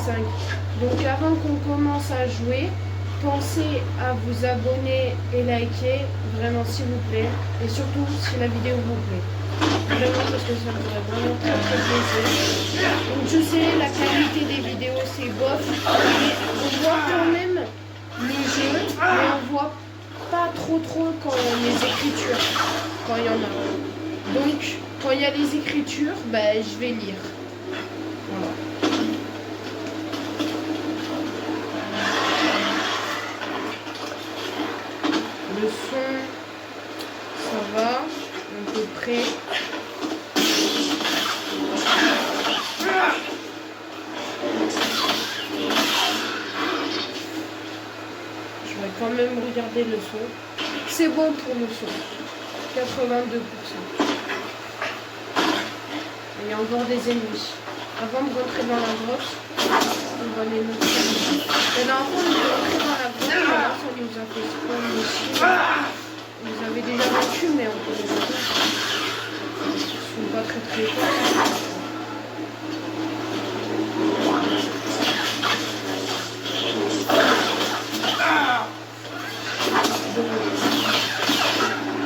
5. Donc avant qu'on commence à jouer, pensez à vous abonner et liker, vraiment s'il vous plaît. Et surtout si la vidéo vous plaît. Vraiment parce que ça me ferait vraiment très plaisir. Donc je sais, la qualité des vidéos c'est bof, mais on voit quand même les jeux, mais on voit pas trop quand il y a les écritures, quand il y en a. Donc quand il y a les écritures, ben, je vais lire. Voilà. Le son, ça va, à peu près. Je vais quand même regarder le son. C'est bon pour le son. 82%. Il y a encore des ennemis. Avant de rentrer dans la grotte, on va les noter. La dernière fois, on est rentré dans la grotte, mais là, ça nous a fait spawn aussi. Vous avez déjà battu, mais on peut les battre. Ils sont pas très forts.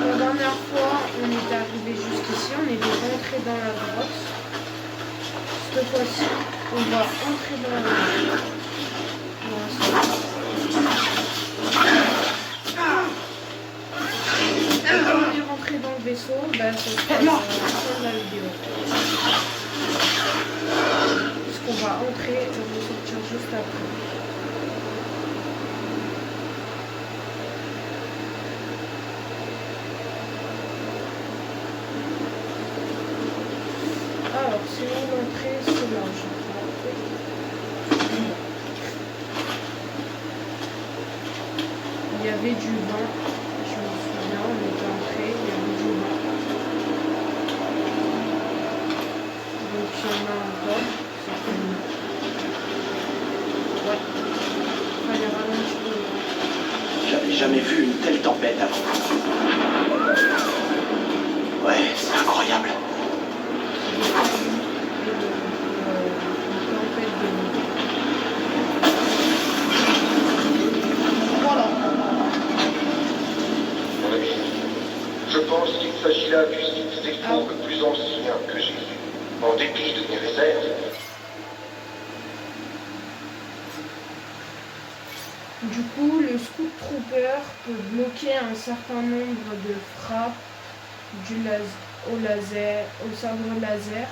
La dernière fois, on est arrivé jusqu'ici, on est rentré dans la grotte. Cette fois-ci, on va entrer dans la grotte. Quand on est rentré dans le vaisseau, bah, ça sera la fin de la vidéo. Puisqu'on va entrer et on va sortir juste après. Alors, c'est où l'entrée? C'est là, je crois. Il y avait du vent, je me souviens, on était entré, il y avait du vent. Donc il y en a encore, certainement. Ouais, il fallait ralentir le vent. J'avais jamais vu une telle tempête avant. Ouais, c'est incroyable. Je pense qu'il s'agit là du site zéphore le plus ancien que j'ai vu. En dépit de mes réserves. Du coup, le Scout Trooper peut bloquer un certain nombre de frappes au sabre laser,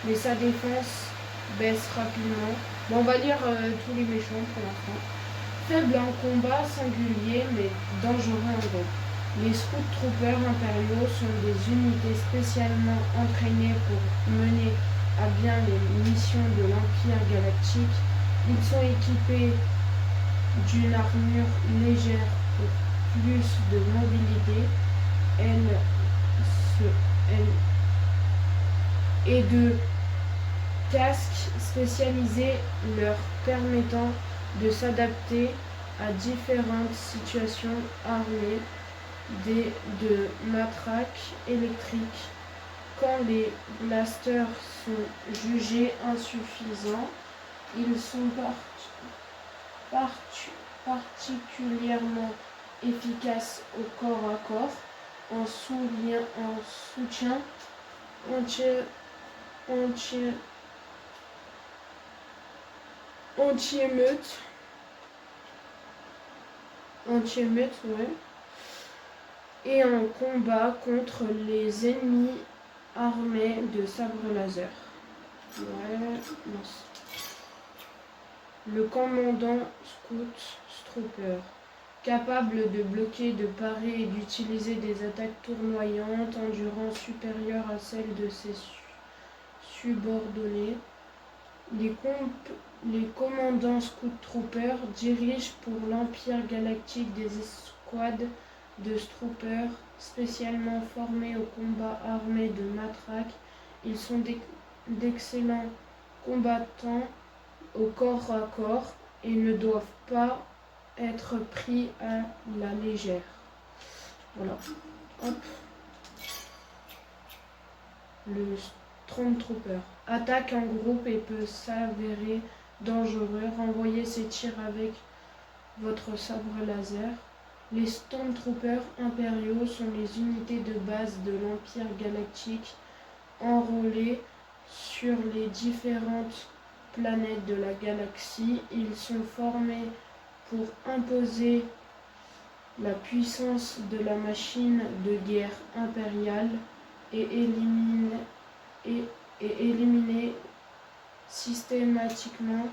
mais sa défense baisse rapidement. Bon, on va lire tous les méchants pour l'instant. Faible en combat, singulier, mais dangereux en groupe. Les Scout Troopers impériaux sont des unités spécialement entraînées pour mener à bien les missions de l'Empire galactique. Ils sont équipés d'une armure légère pour plus de mobilité et de casques spécialisés leur permettant de s'adapter à différentes situations armées de matraques électriques. Quand les blasters sont jugés insuffisants, ils sont particulièrement efficaces au corps à corps, en soutien anti-émeute, ouais, et en combat contre les ennemis armés de sabres laser. Ouais, non. Le commandant Scout Trooper, capable de bloquer, de parer et d'utiliser des attaques tournoyantes, endurance supérieure à celle de ses subordonnés. Les commandants Scout Troopers dirigent pour l'Empire galactique des escouades de Troopers spécialement formés au combat armé de matraques. Ils sont d'excellents combattants au corps à corps et ne doivent pas être pris à la légère. Voilà. Hop. Le Stormtrooper attaque en groupe et peut s'avérer dangereux. Renvoyez ces tirs avec votre sabre laser. Les Stormtroopers impériaux sont les unités de base de l'Empire galactique enrôlés sur les différentes planètes de la galaxie. Ils sont formés pour imposer la puissance de la machine de guerre impériale et éliminer systématiquement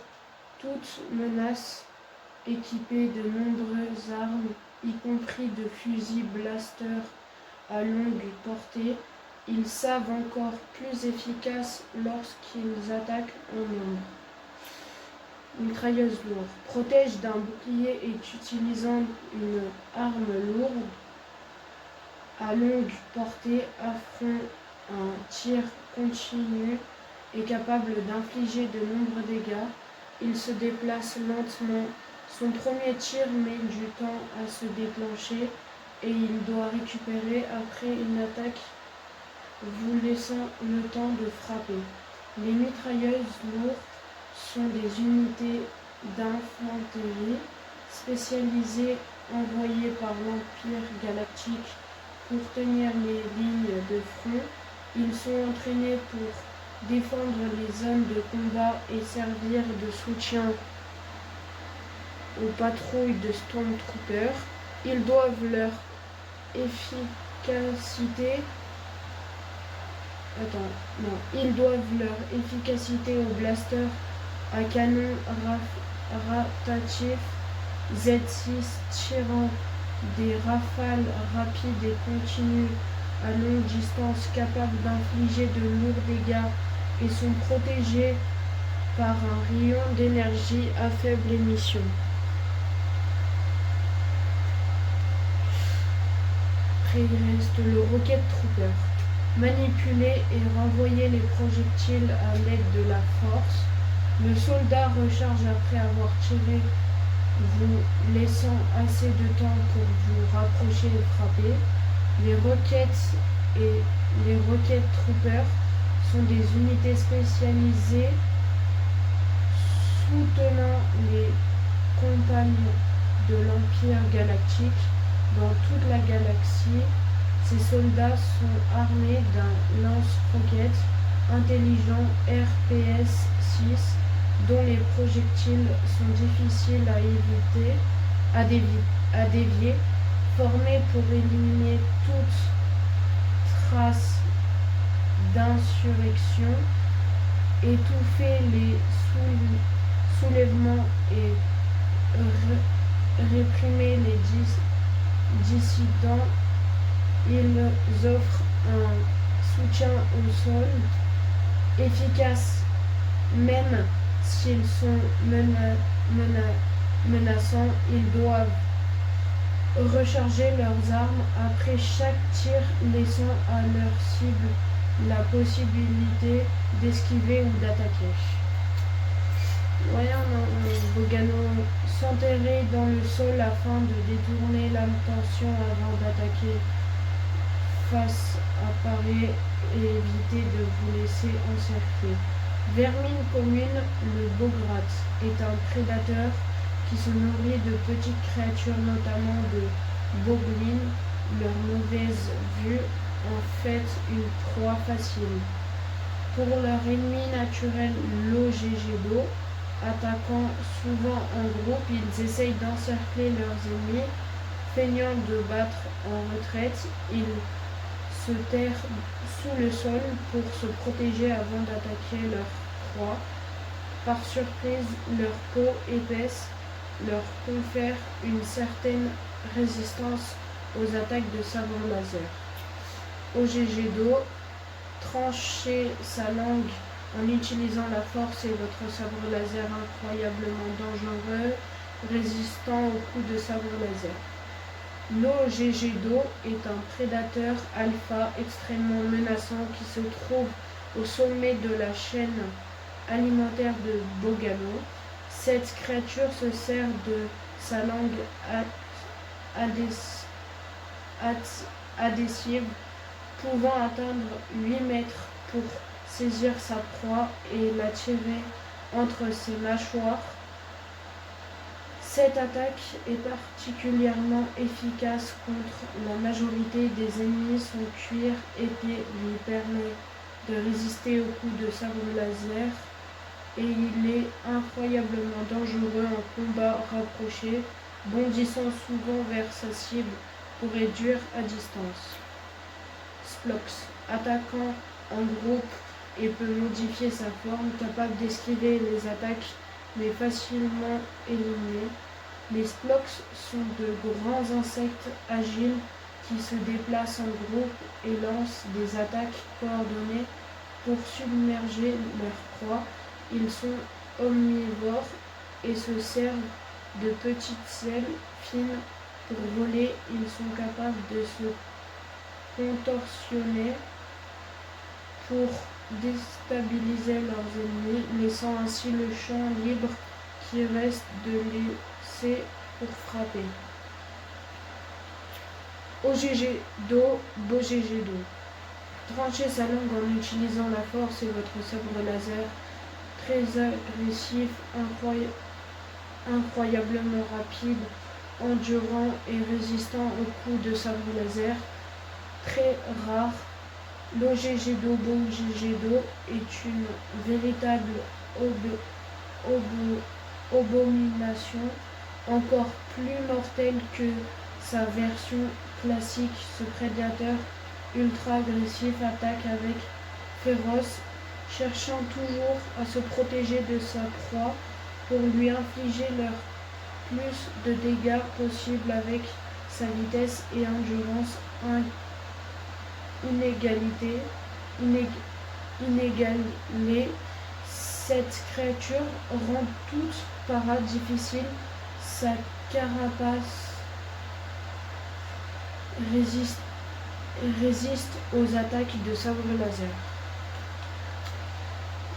toute menace équipée de nombreuses armes, y compris de fusils blasters à longue portée. Ils savent encore plus efficaces lorsqu'ils attaquent en nombre. Mitrailleuse lourde. Protège d'un bouclier et utilisant une arme lourde à longue portée, affronte un tir continu et capable d'infliger de nombreux dégâts. Il se déplace lentement. Son premier tir met du temps à se déclencher et il doit récupérer après une attaque, vous laissant le temps de frapper. Les mitrailleuses lourdes sont des unités d'infanterie spécialisées envoyées par l'Empire galactique pour tenir les lignes de front. Ils sont entraînés pour défendre les zones de combat et servir de soutien aux patrouilles de Stormtroopers. Ils doivent leur efficacité au blaster à canon rotatif Z6 tirant des rafales rapides et continues à longue distance capables d'infliger de lourds dégâts et sont protégés par un rayon d'énergie à faible émission. Après, il reste le Rocket Trooper. Manipuler et renvoyer les projectiles à l'aide de la force. Le soldat recharge après avoir tiré, vous laissant assez de temps pour vous rapprocher et frapper. Les Rocket Troopers sont des unités spécialisées soutenant les compagnons de l'Empire galactique dans toute la galaxie. Ces soldats sont armés d'un lance-roquettes intelligent RPS-6 dont les projectiles sont difficiles à dévier, formés pour éliminer toute trace d'insurrection, étouffer les soulèvements et réprimer les dissidents. Ils offrent un soutien au sol efficace même s'ils sont menaçants. Ils doivent recharger leurs armes après chaque tir, laissant à leur cible la possibilité d'esquiver ou d'attaquer. Voyons Bogano s'enterrer dans le sol afin de détourner l'attention avant d'attaquer face apparaît et éviter de vous laisser encercler. Vermine commune, le Bograt est un prédateur qui se nourrit de petites créatures, notamment de boglins. Leur mauvaise vue en fait une proie facile. Pour leur ennemi naturel, l'OGG-DO, attaquant souvent en groupe, ils essayent d'encercler leurs ennemis. Feignant de battre en retraite, ils se terrent sous le sol pour se protéger avant d'attaquer leur proie. Par surprise, leur peau épaisse leur confère une certaine résistance aux attaques de sabre laser. OGG-DO, tranchez sa langue en utilisant la force et votre sabre laser incroyablement dangereux, résistant aux coups de sabre laser. L'OGG-DO est un prédateur alpha extrêmement menaçant qui se trouve au sommet de la chaîne alimentaire de Bogano. Cette créature se sert de sa langue adhesive pouvant atteindre 8 mètres pour saisir sa proie et la tirer entre ses mâchoires. Cette attaque est particulièrement efficace contre la majorité des ennemis. Son cuir épais lui permet de résister aux coups de sabre laser et il est incroyablement dangereux en combat rapproché, bondissant souvent vers sa cible pour réduire à distance. Splox, attaquant en groupe et peut modifier sa forme, capable d'esquiver les attaques mais facilement éliminé. Les Splox sont de grands insectes agiles qui se déplacent en groupe et lancent des attaques coordonnées pour submerger leur proie. Ils sont omnivores et se servent de petites ailes fines pour voler. Ils sont capables de se contorsionner pour déstabiliser leurs ennemis, laissant ainsi le champ libre qui reste de laisser pour frapper. OGG-Do, Bogg-Do. Tranchez sa langue en utilisant la force et votre sabre laser, très agressif, incroyablement rapide, endurant et résistant aux coups de sabre laser, très rare. L'OGG-Do, Bogg-Do est une véritable abomination, encore plus mortelle que sa version classique. Ce prédateur ultra agressif attaque avec féroce, cherchant toujours à se protéger de sa proie pour lui infliger le plus de dégâts possible avec sa vitesse et endurance inégalée. Cette créature rend toute parade difficile. Sa carapace résiste aux attaques de sabre laser.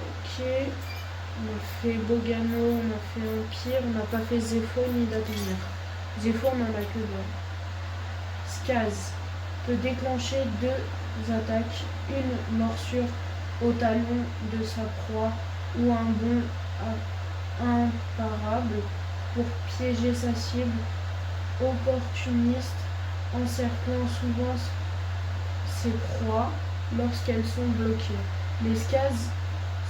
Ok, on a fait Bogano, on a fait Empire, on n'a pas fait Zepho ni Datomir. Zepho, on en a que deux. Skaz peut déclencher deux attaques, une morsure au talon de sa proie ou un bond imparable pour piéger sa cible. Opportuniste, encerclant souvent ses proies lorsqu'elles sont bloquées. Les Skaz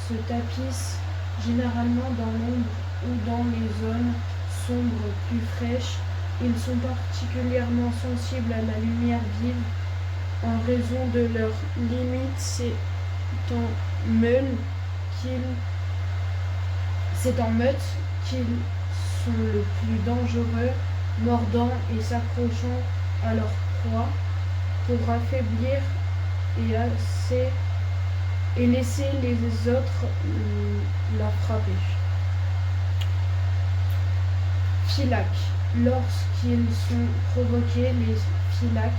se tapissent généralement dans l'ombre ou dans les zones sombres plus fraîches. Ils sont particulièrement sensibles à la lumière vive en raison de leur limite. C'est en meute qu'ils sont le plus dangereux, mordant et s'accrochant à leur proie pour affaiblir et laisser les autres la frapper. Phylac. Lorsqu'ils sont provoqués, les Phylac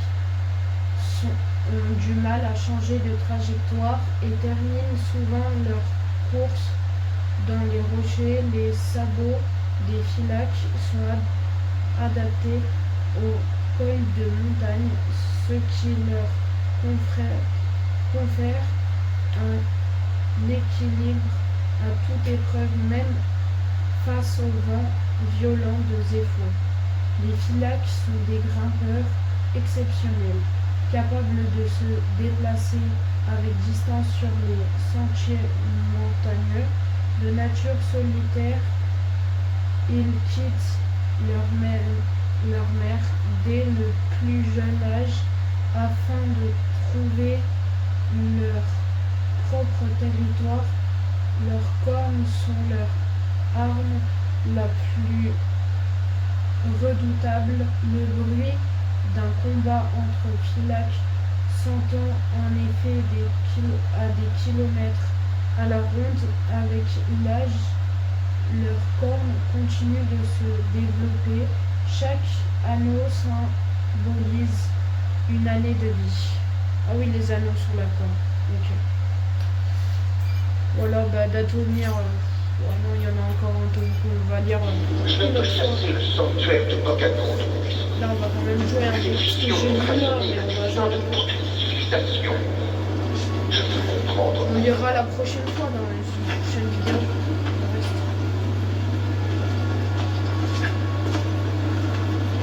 ont du mal à changer de trajectoire et terminent souvent leur course dans les rochers. Les sabots des Phylac sont adaptés aux cols de montagne, ce qui leur confère un équilibre à toute épreuve, même face au vent violent de Zepho. Les Phylac sont des grimpeurs exceptionnels, capables de se déplacer avec distance sur les sentiers montagneux. De nature solitaire, ils quittent leur mère dès le plus jeune âge afin de trouver leur propre territoire. Leurs cornes sont leur arme la plus redoutable. Le bruit d'un combat entre Phylac s'entend en effet à des kilomètres à la ronde. Avec l'âge, leurs cornes continuent de se développer. Chaque anneau symbolise une année de vie. Ah oui, les anneaux sur la corne. Ok. Voilà, Datomir. Non, il y en a encore un tome qu'on va lire. Je vais te chasser le sanctuaire de Bogano. Là, on va quand même jouer un peu. Parce que j'ai lu là, mais on va jouer un peu. Toute une civilisation. Je veux comprendre. On lira la prochaine fois dans une prochaine vidéo. On va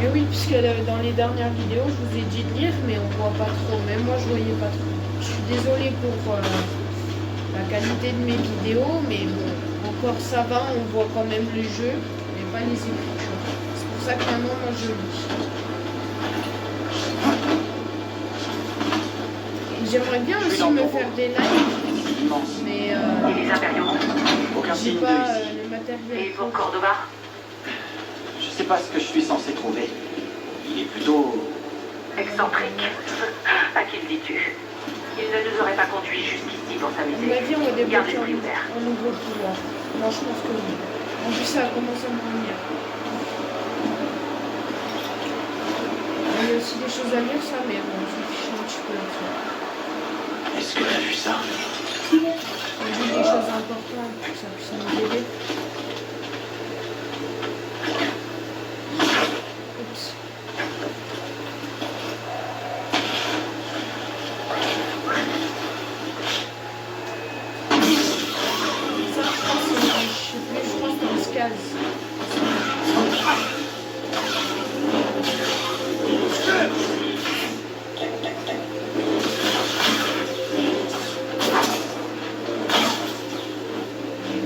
Et oui, puisque dans les dernières vidéos, je vous ai dit de lire, mais on voit pas trop. Même moi, je voyais pas trop. Je suis désolée pour la qualité de mes vidéos, mais bon, encore ça va, on voit quand même le jeu, mais pas les écritures. C'est pour ça que maintenant, moi, je lis. J'aimerais bien aussi me faire des lives, mais Et les impériaux? Aucun j'ai signe pas d'eux ici. le matériel. Et pour Cordova? Je sais pas ce que je suis censé trouver. Il est plutôt... Excentrique. À qui le dis-tu? Il ne nous aurait pas conduits jusqu'ici pour On m'a s'amuser. dit on va Garde débloquer l'esprit ouvert. un nouveau pouvoir. Moi, je pense que oui. En plus, ça commence à me revenir. Il y a aussi des choses à lire, ça, mais bon, je fiche un petit peu là-dessus. Est-ce que t'as vu ça? On dit des choses importantes pour que ça puisse nous aider. Oups. Ça, je crois que c'est, je sais plus, je crois que c'est un scaz.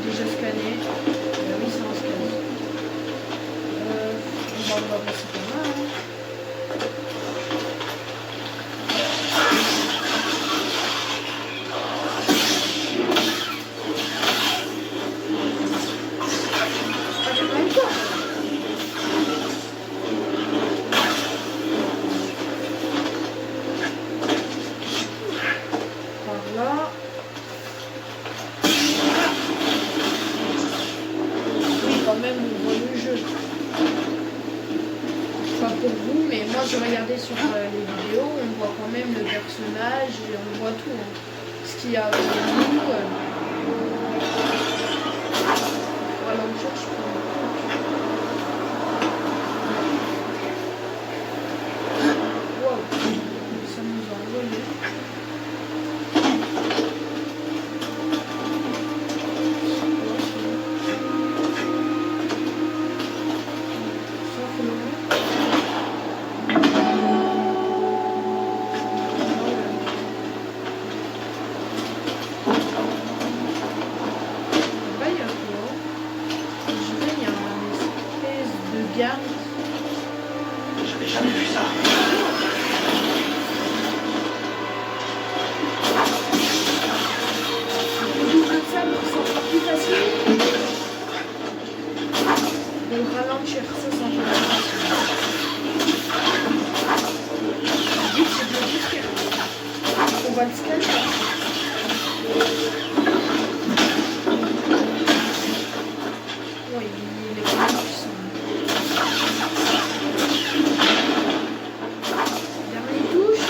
Déjà scanné. Oui, c'est un scaz. On va passer par là. Hein. Ah, j'ai même pas. Par là. Oui, quand même, on voit le jeu. Pas pour vous, mais moi je regardais sur les vidéos, on voit quand même le personnage et on voit tout. Hein. Ce qu'il y a avec nous. Voilà, on cherche pour un truc. Wow, ça nous a envolé. Ça, faut le mettre. Là, il y a quoi? Je dirais il y a une espèce de garde. J'avais jamais vu ça. Tout comme ça pour que ça soit plus facile. Donc ralentir, ça c'est un peu plus facile. Vite, c'est de le détruire. On va le scanner. Oui, il est vraiment puissant. Dernière touche.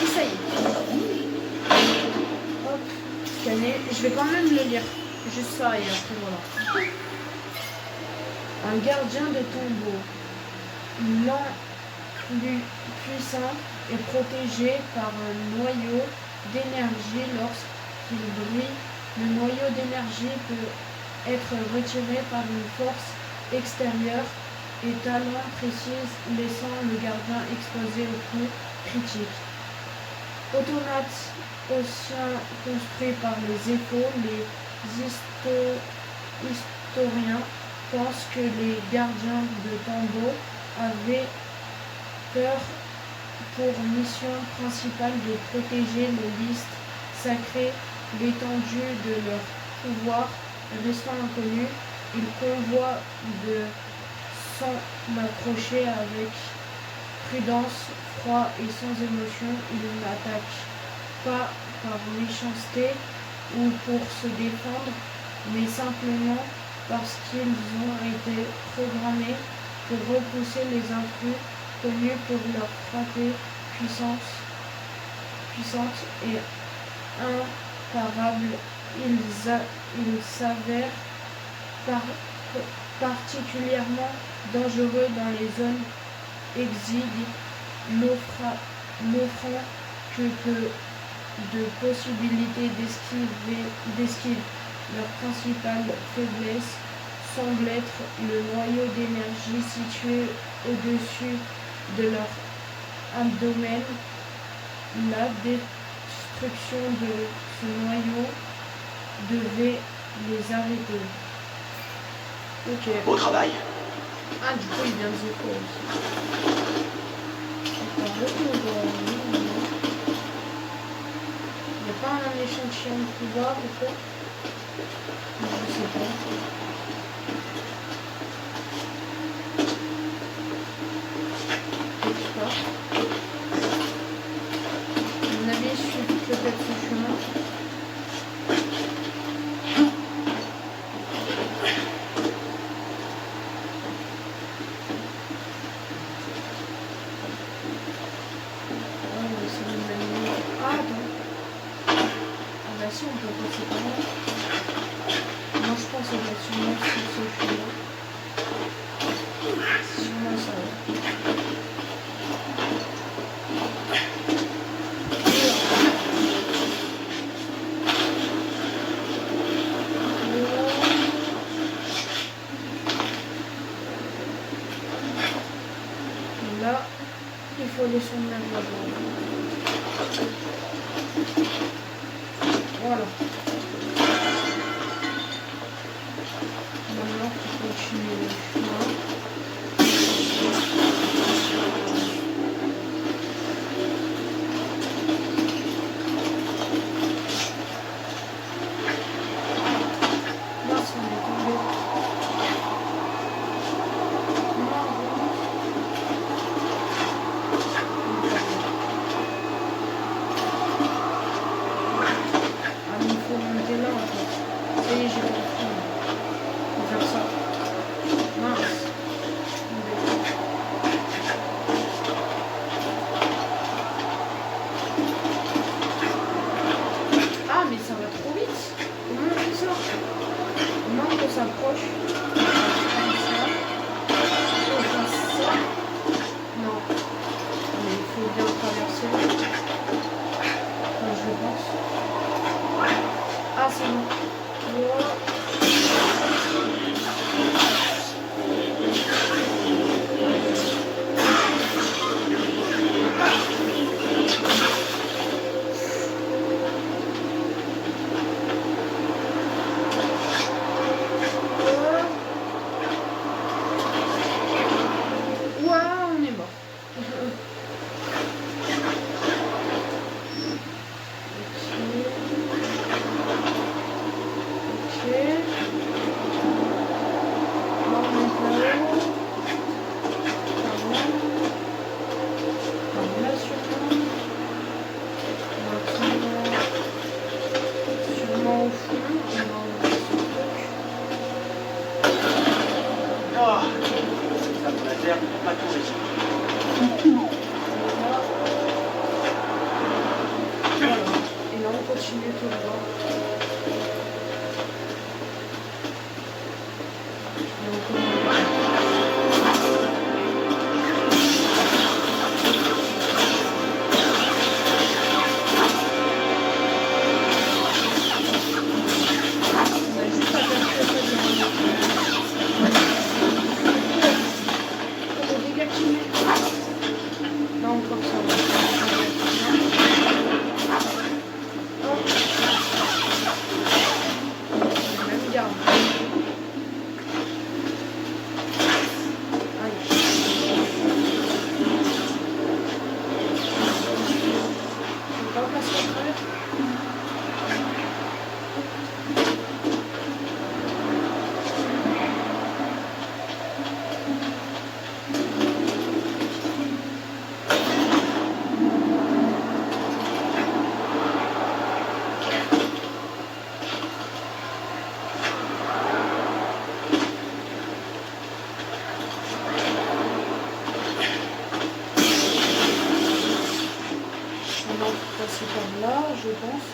Et ça y est. Hop, scanner. Je vais quand même le lire. Juste ça et après voilà. Un gardien de tombeau. L'enlu puissant est protégé par un noyau d'énergie. Lorsqu'il brille, le noyau d'énergie peut être retiré par une force extérieure et talent précise, laissant le gardien exposé au coup critique. Automate océan construit par les échos, les historiens pensent que les gardiens de tombeau avaient peur pour mission principale de protéger les listes sacrées. L'étendue de leur pouvoir restant inconnue, ils convoient de s'en approcher avec prudence, froid et sans émotion. Ils n'attaquent pas par méchanceté ou pour se défendre, mais simplement parce qu'ils ont été programmés pour repousser les intrus connus pour leur frappée puissante et imparable. Ils s'avèrent particulièrement dangereux dans les zones exiguës, n'offrant que peu de possibilités d'esquive. Leur principale faiblesse semble être le noyau d'énergie situé au-dessus de leur abdomen. La destruction de ce noyau devait les arrêter. Ok. Beau travail. Ah, du coup, il vient de Zeko aussi. Il n'y a pas un échantillon de pouvoir ou quoi? Je sais pas. Je sais pas. À mon avis, je suis peut-être ce chemin. Si on peut passer par là. Moi je pense que ça doit être sûrement sur ce chemin. Sûrement ça va. Et là, il faut aller sur le même là-bas. Voilà. Maintenant, il faut continuer le chemin. Là, ça on est tombé. S'approche comme ça, on fasse ça, non, mais il faut bien traverser, enfin, je pense, ah c'est bon, voilà. Continue tout le temps. Passer par là, je pense.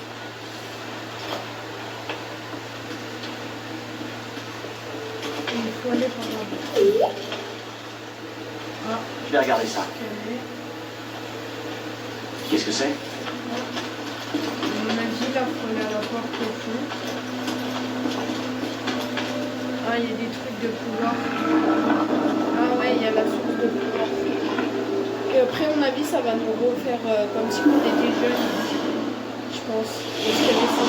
Et il faut aller par là-bas. Ah. Je vais regarder ça. Qu'est-ce que c'est? On m'a dit là, il faut aller à la porte au fond. Ah, il y a des trucs de pouvoir. Ah ouais, il y a la source de pouvoir. Et après, à mon avis, ça va nous refaire comme si on était jeunes, je pense. Parce qu'il y avait ça.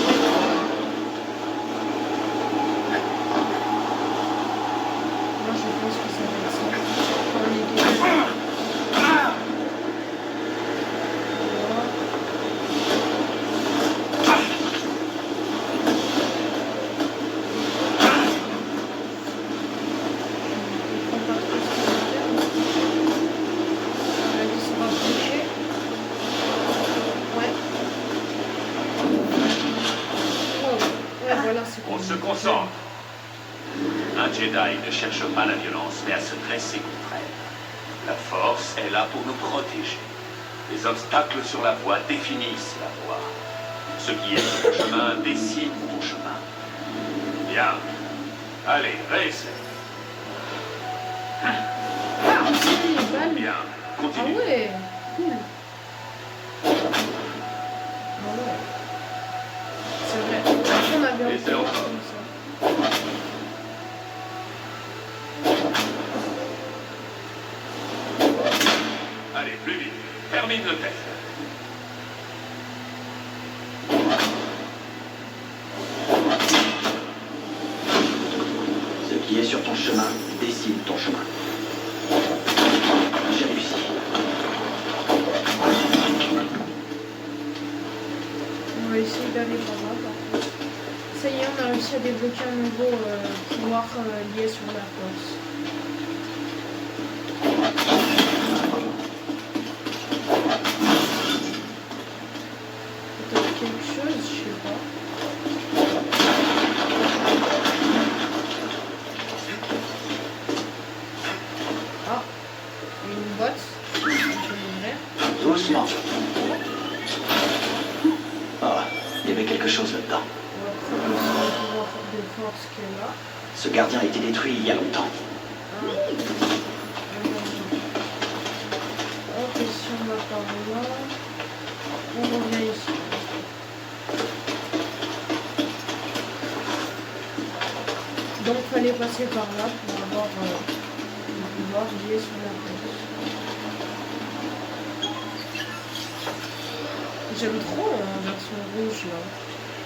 Moi, je pense que ça va être ça. Quand on était jeunes. Voilà. On se concentre. Un Jedi ne cherche pas la violence, mais à se dresser contre elle. La force est là pour nous protéger. Les obstacles sur la voie définissent la voie. Ce qui est sur ton chemin décide ton chemin. Bien. Allez, réessaie. Ah, aussi les balles. Bien. Ah Continue. ouais, cool. Ah ouais. C'est vrai. On a bien Et c'est fait encore. comme ça. Allez, plus vite. Termine le test. Ce qui est sur ton chemin décide ton chemin. J'ai réussi. On va essayer d'aller par là, par contre. Ça y est, on a réussi à débloquer un nouveau pouvoir lié sur la force. Peut-être quelque chose, je sais pas. Ah, une boîte. Je vais l'ouvrir. Doucement. Ah, il y avait quelque chose là-dedans. On va prendre aussi le pouvoir de force qui est là. Ce gardien a été détruit il y a longtemps. Ah. Ok, si on va par là, on revient ici. Donc fallait passer par là pour avoir le pouvoir lié sur la force. J'aime trop la version rouge là.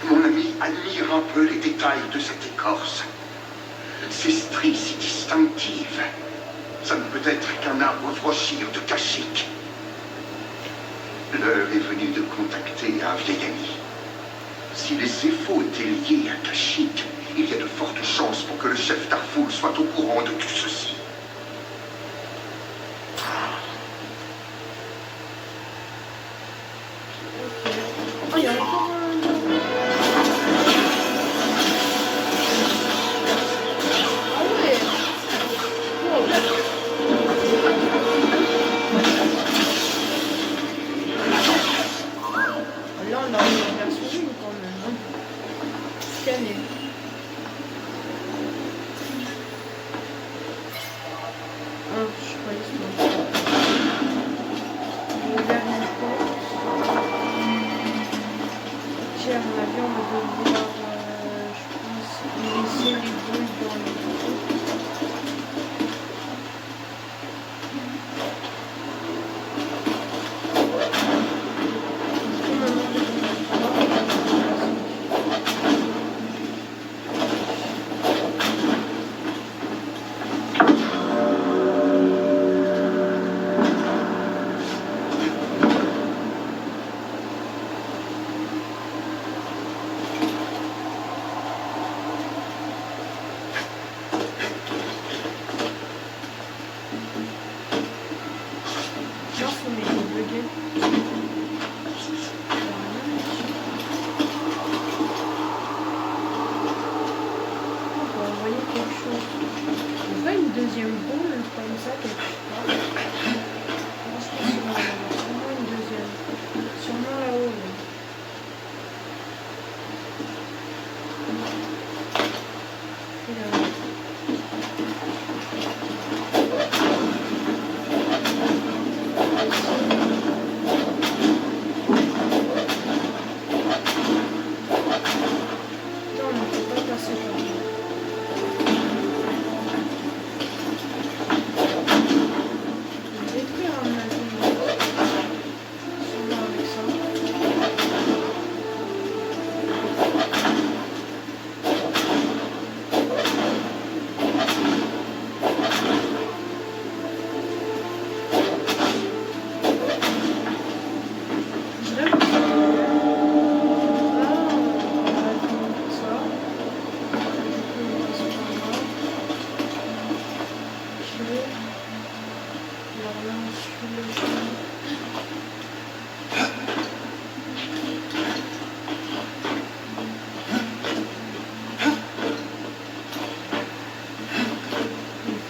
Mon ami admire un peu les détails de cette écorce. Ces stries si distinctives. Ça ne peut être qu'un arbre frochir de Kashyyyk. L'heure est venue de contacter un vieil ami. Si les Zeffo étaient liés à Kashyyyk, il y a de fortes chances pour que le chef Tarful soit au courant de tout ceci. Ok. Oh, il y a encore un. Ah ouais. Wow. Là, on a une version 1 quand même. Hein. Scanner. Ah, je sais pas l'histoire. On regarde une porte. Ok, à mon avis, on va devoir, je pense, laisser les boules dans les trous. Deuxième boule comme ça quelque part. Moi, je pense qu'il va y en avoir sûrement une deuxième. Sûrement là-haut. Là. Et là-haut. Non, on ne peut pas passer par là.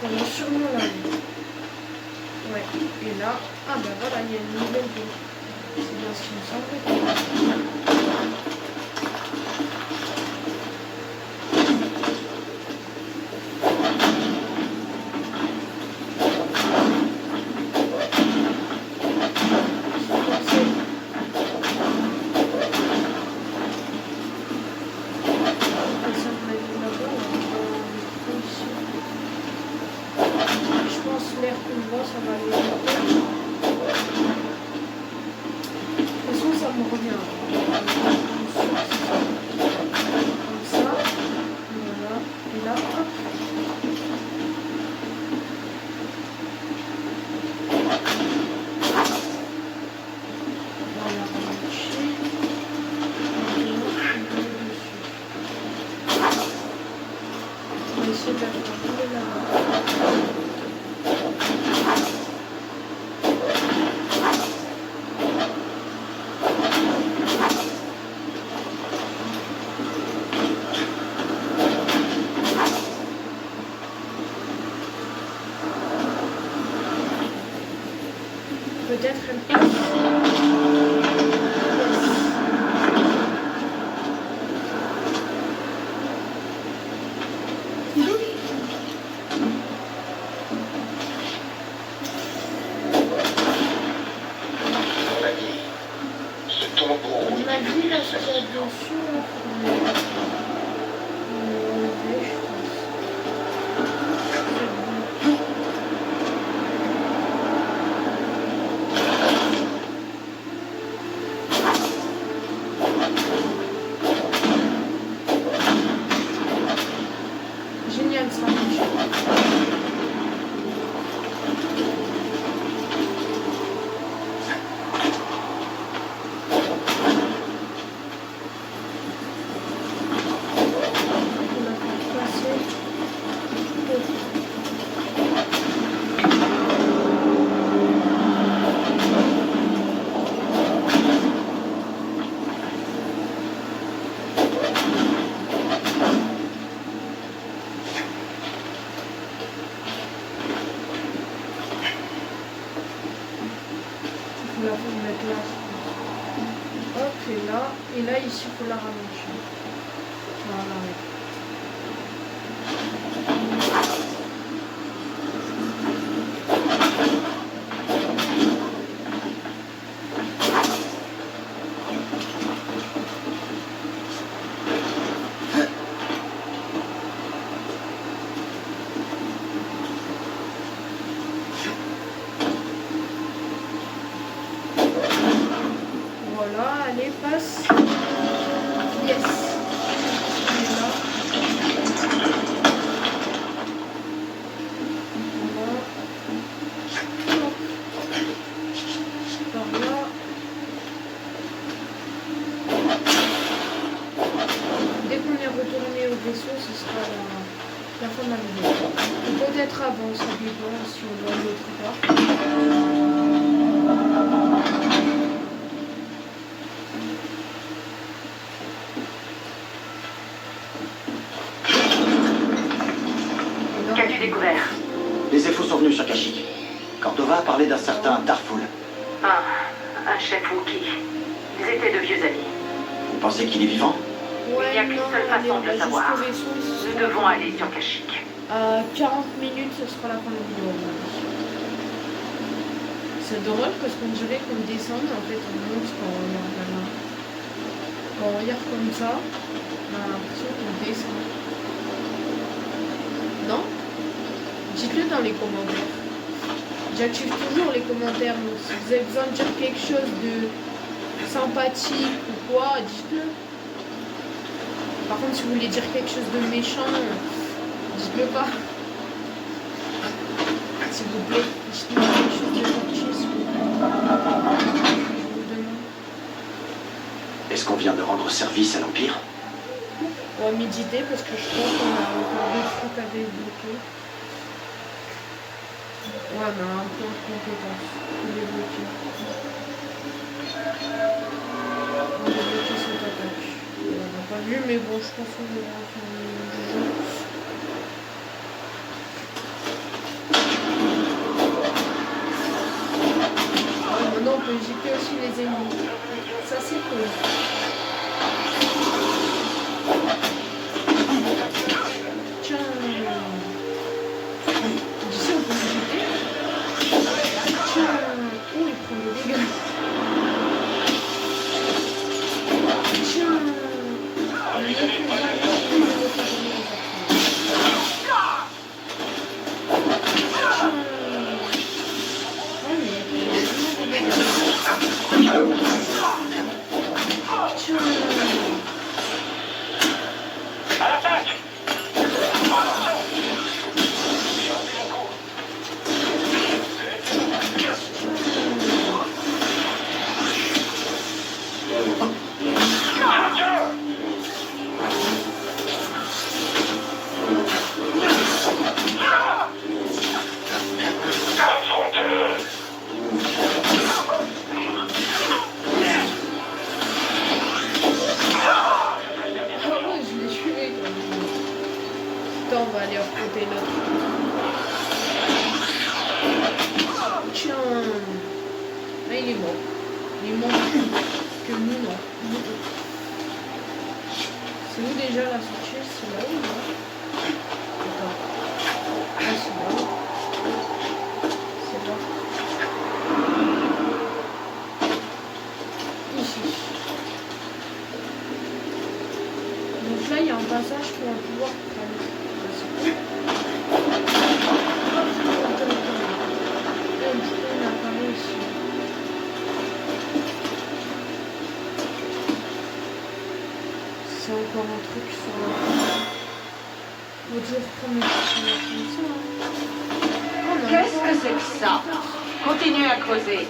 faudra sûrement la vie. Ouais, et là, ah bah voilà, il y a une nouvelle vie. C'est bien ce qui me semble. Peut-être un peu. Génial ça. Il faut le mettre là. Hop, et là, ici, il faut la ralentir. Voilà. Voilà, allez, passe. Yes. Et là. Voilà. Hop. Par là. Dès qu'on est retourné au vaisseau, ce sera la fin de la vidéo. Ou peut-être avant, ça dépend si on doit aller autre part. Qu'as-tu découvert? Les infos sont venus sur Kashyyyk. Cordova a parlé d'un certain Darful. Un chef Wookie. Ils étaient de vieux amis. Vous pensez qu'il est vivant? Ouais, Il n'y a qu'une seule façon de le savoir. Nous devons aller sur Kashyyyk. À 40 minutes, ce sera la fin de la vidéo. C'est drôle parce qu'on dirait qu'on descend, mais en fait on monte quand on regarde la main. Quand on regarde comme ça, on a l'impression qu'on descend. Non? Dites-le dans les commentaires. J'active toujours les commentaires, donc si vous avez besoin de dire quelque chose de sympathique ou quoi, dites-le. Par contre, si vous voulez dire quelque chose de méchant, dites-le pas. S'il vous plaît, dites-moi quelque chose de gentil, s'il vous plaît. Je vous demande. Est-ce qu'on vient de rendre service à l'Empire? On va méditer parce que je pense qu'on a encore deux trucs à débloquer. Ouais, on a un point de compétence. On va débloquer. On va débloquer cette attaque. On n'a pas vu, mais bon, je pense qu'on va faire le jeu. les ennemis. Ça c'est cool. Tiens. D'ici on peut se jeter. Tiens. Oh, il prend des dégâts. Tiens. À l'attaque! On va aller affronter l'autre. Tiens. Là, il est mort. Il est mort que nous, non. C'est où déjà la sortie? C'est là où, non? Attends. Ah, c'est là. C'est là. Ici. Donc là, il y a un passage qu'on va pouvoir prendre. C'est encore un truc sur la... Faut toujours prendre les choses comme ça. Qu'est-ce que c'est que ça? Continuez à creuser.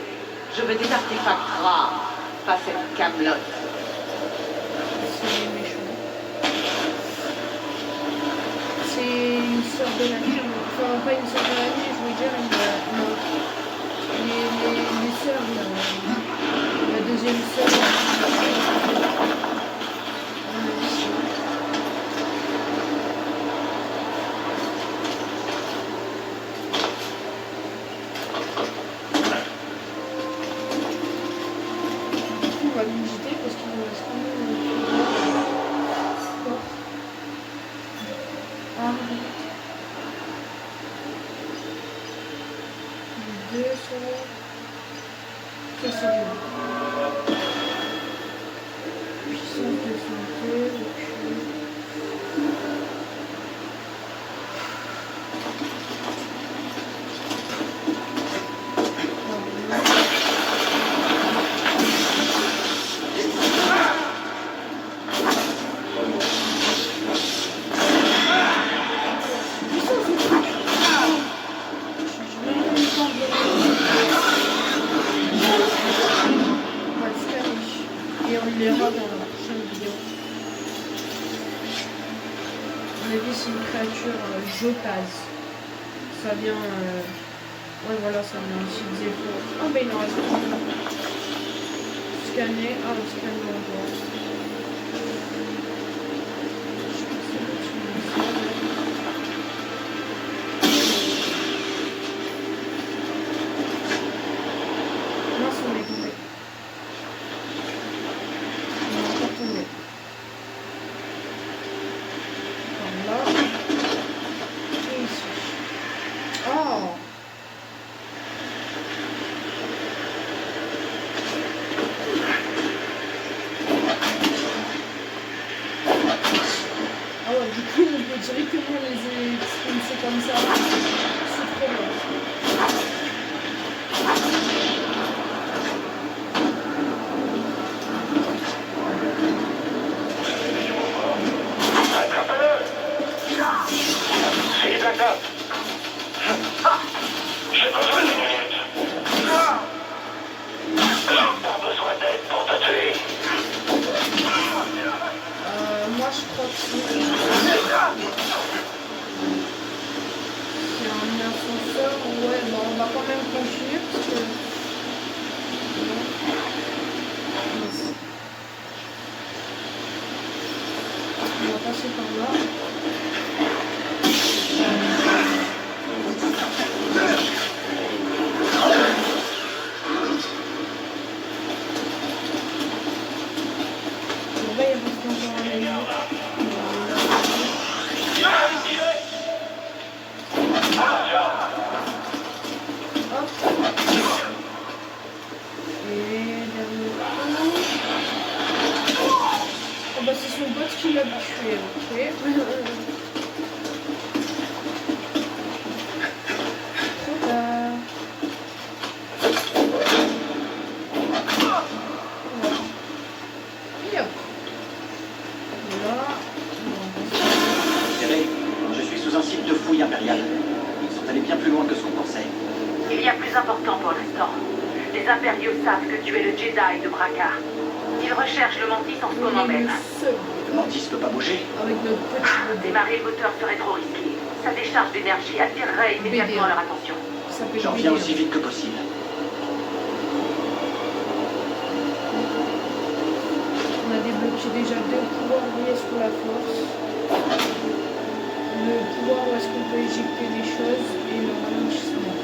Je veux des artefacts rares, pas cette camelote. C'est les méchants. C'est une sœur de la nuit. Enfin, pas une sœur de la nuit, je veux dire une... Non. Les sœurs, la deuxième sœur. On va visiter parce qu'il nous reste quand même... Ah, deux sur... Ça c'est bien. Puissance de santé, et puis... On verra dans la prochaine vidéo. À mon avis, c'est une créature jotase. Ça vient... Ouais, voilà, ça vient aussi de Zepho. Ah, ben il en reste un. Scanner. Ah, on scanne encore. Mince, on est tombé. bien plus loin que ce qu'on pensait. Il y a plus important pour l'instant. Les impériaux savent que tu es le Jedi de Braca. Ils recherchent le Mantis en ce On moment est le même. seul Le Mantis peut pas bouger. avec notre petit bébé. Démarrer le moteur serait trop risqué. Sa décharge d'énergie attirerait immédiatement leur attention. Ça s'appelle J'en reviens BD. aussi vite que possible. On a débloqué déjà 2 pouvoirs liés sur la force. Le pouvoir où est-ce qu'on peut éjecter des choses et le ralentissement.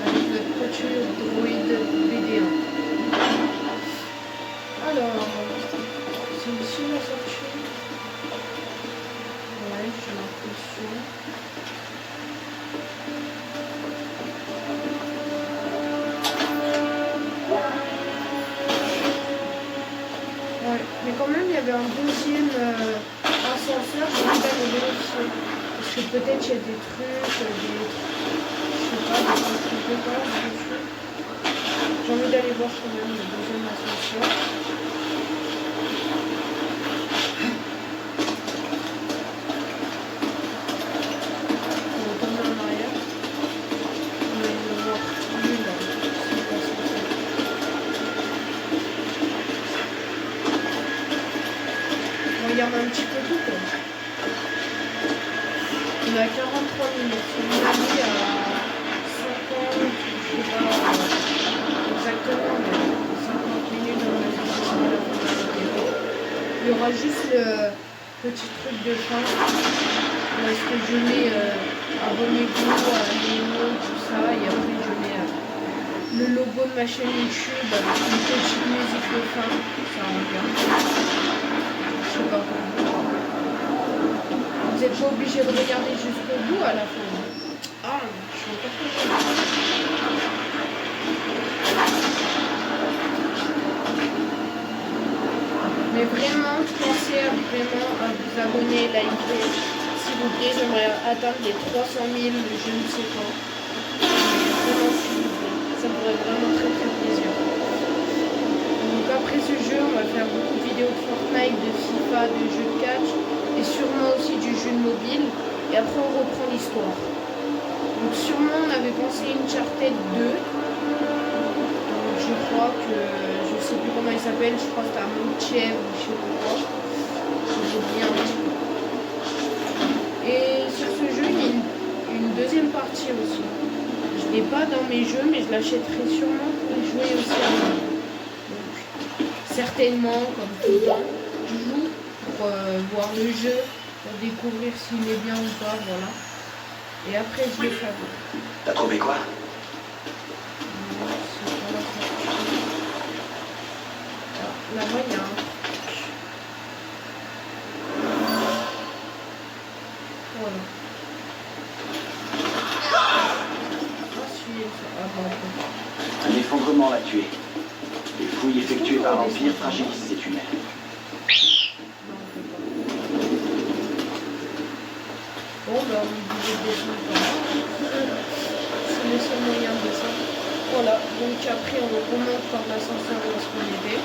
Avec notre petit droïde BD1. Alors, c'est ici la sortie. Ouais, j'ai l'impression. Ouais, mais quand même, il y avait un deuxième ascenseur, j'ai envie d'aller vérifier. Parce que peut-être il y a des trucs, je sais pas, des compétences dessus. J'ai envie d'aller voir quand même le deuxième ascenseur. On va retourner en arrière. On va aller voir lui là. C'est pas censé. On regarde un petit peu tout quoi. On a 43 minutes. On a mis à 50, je sais pas exactement, mais 50 minutes dans la vidéo. Il y aura juste le petit truc de fin. Où est-ce que je mets abonnez-vous à Néo, tout ça, et après je mets le logo de ma chaîne YouTube avec une petite musique de fin. Ça rend bien. Je sais pas comment. Vous n'êtes pas obligé de regarder jusqu'au bout à la fin. Ah, je suis encore contente. Mais vraiment, pensez à vous abonner, liker. S'il vous plaît, j'aimerais atteindre les 300 000, je ne sais pas. Vraiment, s'il vous plaît. Ça me ferait vraiment très très plaisir. Donc après ce jeu, on va faire beaucoup de vidéos de Fortnite, de FIFA, de jeux de catch. Et sûrement aussi du jeu de mobile. Et après, on reprend l'histoire. Donc sûrement, on avait pensé Uncharted 2. Donc je crois que... Je sais plus comment il s'appelle. Je crois que c'était un Montchiev ou je sais pas quoi. J'ai oublié un petit peu. Et sur ce jeu, il y a une deuxième partie aussi. Je ne l'ai pas dans mes jeux, mais je l'achèterai sûrement pour y jouer aussi à moi. Donc, certainement, comme tout le temps, je joue pour voir le jeu, pour découvrir s'il est bien ou pas, voilà. Et après, je le fabrique. T'as trouvé quoi? Non, c'est pas la sortie. Ah, là-bas, il y a un truc. Voilà. Un effondrement l'a tué. Les fouilles effectuées par l'Empire fragilisent ces tunnels. Bon, bah, on est obligé de descendre par là. C'est le seul moyen de descendre. Voilà, donc après, on remonte par l'ascenseur où est-ce qu'on était.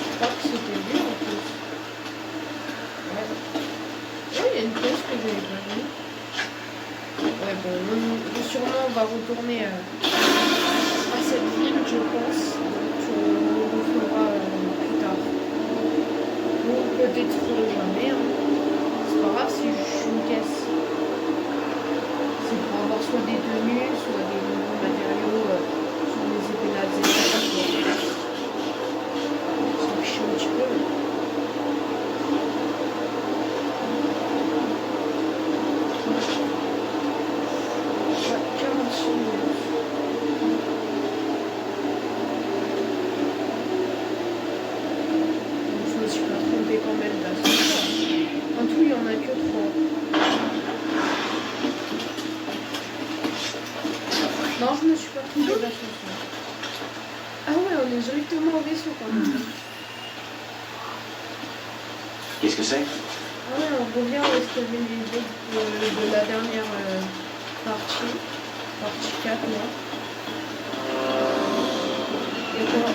Je crois que c'était lui en plus. Ouais. Oh, il y a une pièce que j'avais pas vue. Ouais, bon, sûrement on va retourner à cette ville, je pense. Donc on le fera plus tard. Ou peut-être jamais. Hein. C'est pas grave si je suis une caisse. C'est pour avoir soit des tenues, soit des nouveaux matériaux, soit des épées laser. Ça me chie un petit peu. Je me suis pas trompée quand même là. En tout, il n'y en a que 3. Non, je me suis pas trompée d'ascenseur. Ah ouais, on est directement au vaisseau quand même. Qu'est-ce que c'est? Ah ouais, on revient où est-ce qu'il y avait les autres de la dernière partie. Partie 4 là. Et quoi?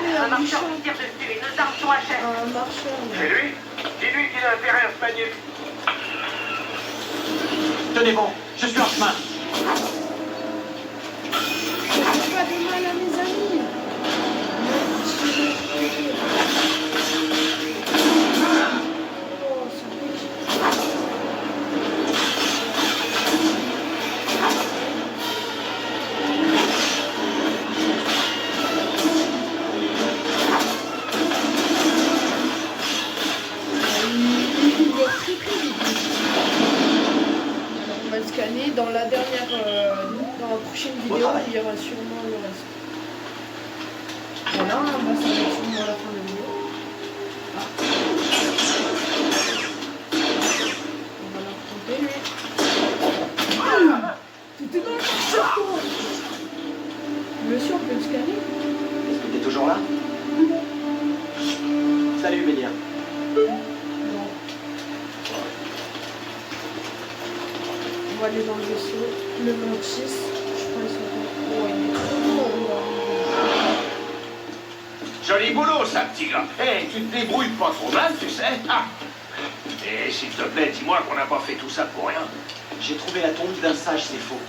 oui, un un marcheur méchant. qui tire dessus et nos armes sont à chef. Un marcheur. là. C'est lui? Dis-lui qu'il a intérêt à se manier. Tenez bon, je suis en chemin. Je fais pas de mal à mes amis. Oh, ça pique. Il va très très vite. Alors, on va le scanner dans la prochaine Bon vidéo, travail. il y aura sûrement le reste. Voilà, on va s'arrêter sûrement à la fin de la vidéo. Ah. On va l'affronter lui. T'étais dans le marcheur, toi. Monsieur, on peut le scanner? Est-ce que t'es toujours là? Salut, Mélia. Non. On va aller dans le vaisseau. Le mantis, je crois qu'ils sont pas. Ouais, il est trop bon. Joli boulot, ça, petit gars. Eh, tu te débrouilles pas trop mal, tu sais. Ah. Et s'il te plaît, dis-moi qu'on n'a pas fait tout ça pour rien. J'ai trouvé la tombe d'un sage, c'est faux.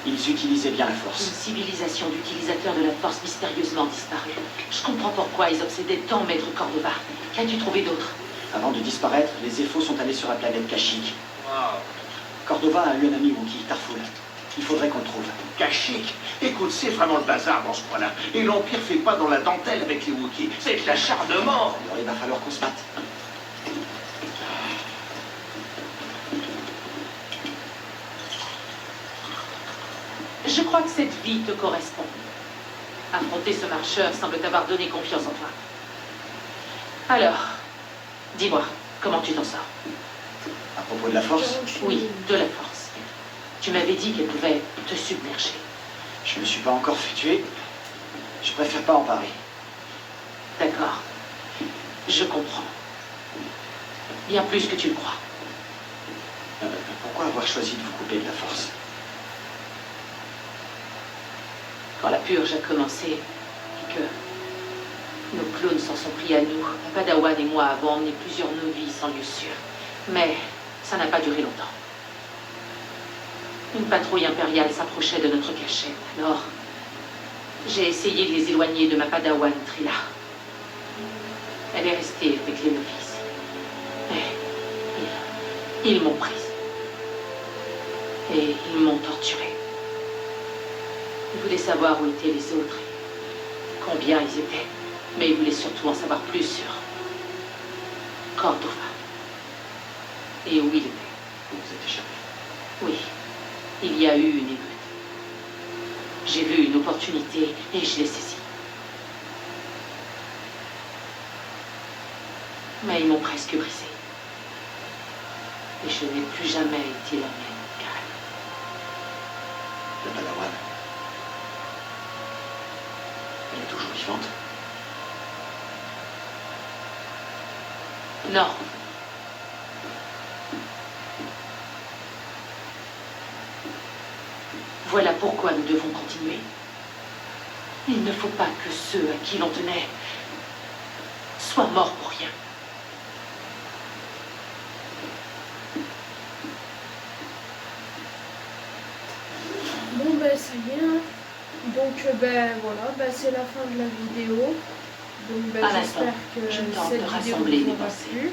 Ils utilisaient bien la Une force. civilisation d'utilisateurs de la force mystérieusement disparue. Je comprends pourquoi ils obsédaient tant Maître Cordova. Qu'as-tu trouvé d'autre? Avant de disparaître, les Zéphos sont allés sur la planète Kashyyyk. Wow. Cordova a eu un ami Wookiee, Tarful. Il faudrait qu'on le trouve. Kashyyyk. Écoute, c'est vraiment le bazar dans ce coin-là. Et l'Empire fait pas dans la dentelle avec les Wookiees. C'est de l'acharnement. Alors il va falloir qu'on se batte. Je crois que cette vie te correspond. Affronter ce marcheur semble t'avoir donné confiance en toi. Alors, dis-moi, comment tu t'en sors? À propos de la force, Oui, de la force. Tu m'avais dit qu'elle pouvait te submerger. je me suis pas encore fait tuer. Je préfère pas en parler. D'accord. Je comprends. Bien plus que tu le crois. Pourquoi avoir choisi de vous couper de la force? Quand la purge a commencé, et que nos clones s'en sont pris à nous, Padawan et moi avons emmené plusieurs novices en lieu sûr. Mais ça n'a pas duré longtemps. Une patrouille impériale s'approchait de notre cachette. Alors, j'ai essayé de les éloigner de ma Padawan Trilla. Elle est restée avec les novices. Mais ils m'ont prise. Et ils m'ont torturée. Ils voulaient savoir où étaient les autres et combien ils étaient. Mais ils voulaient surtout en savoir plus sur Cordova. Et où il était. Vous vous êtes échappé. Oui, il y a eu une émeute. J'ai vu une opportunité et je l'ai saisie. Mais ils m'ont presque brisée. Et je n'ai plus jamais été la même, Karen. La Padawan. Elle est toujours vivante. Non. Voilà pourquoi nous devons continuer. Il ne faut pas que ceux à qui l'on tenait soient morts pour rien. Bon ben ça y est. Hein. Donc ben voilà, ben, c'est la fin de la vidéo. Donc ben, À j'espère l'instant, que je tente cette de vidéo rassembler vous mes aura pensées. plu.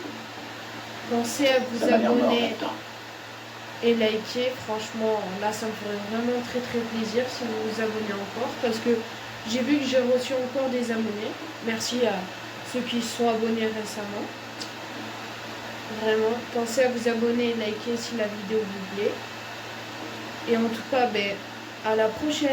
Pensez à vous Ça m'a l'air mort en abonner même temps. et liker. Franchement, là ça me ferait vraiment très très plaisir si vous vous abonnez encore. Parce que j'ai vu que j'ai reçu encore des abonnés. Merci à ceux qui se sont abonnés récemment. Vraiment, pensez à vous abonner et liker si la vidéo vous plaît. Et en tout cas, ben, à la prochaine.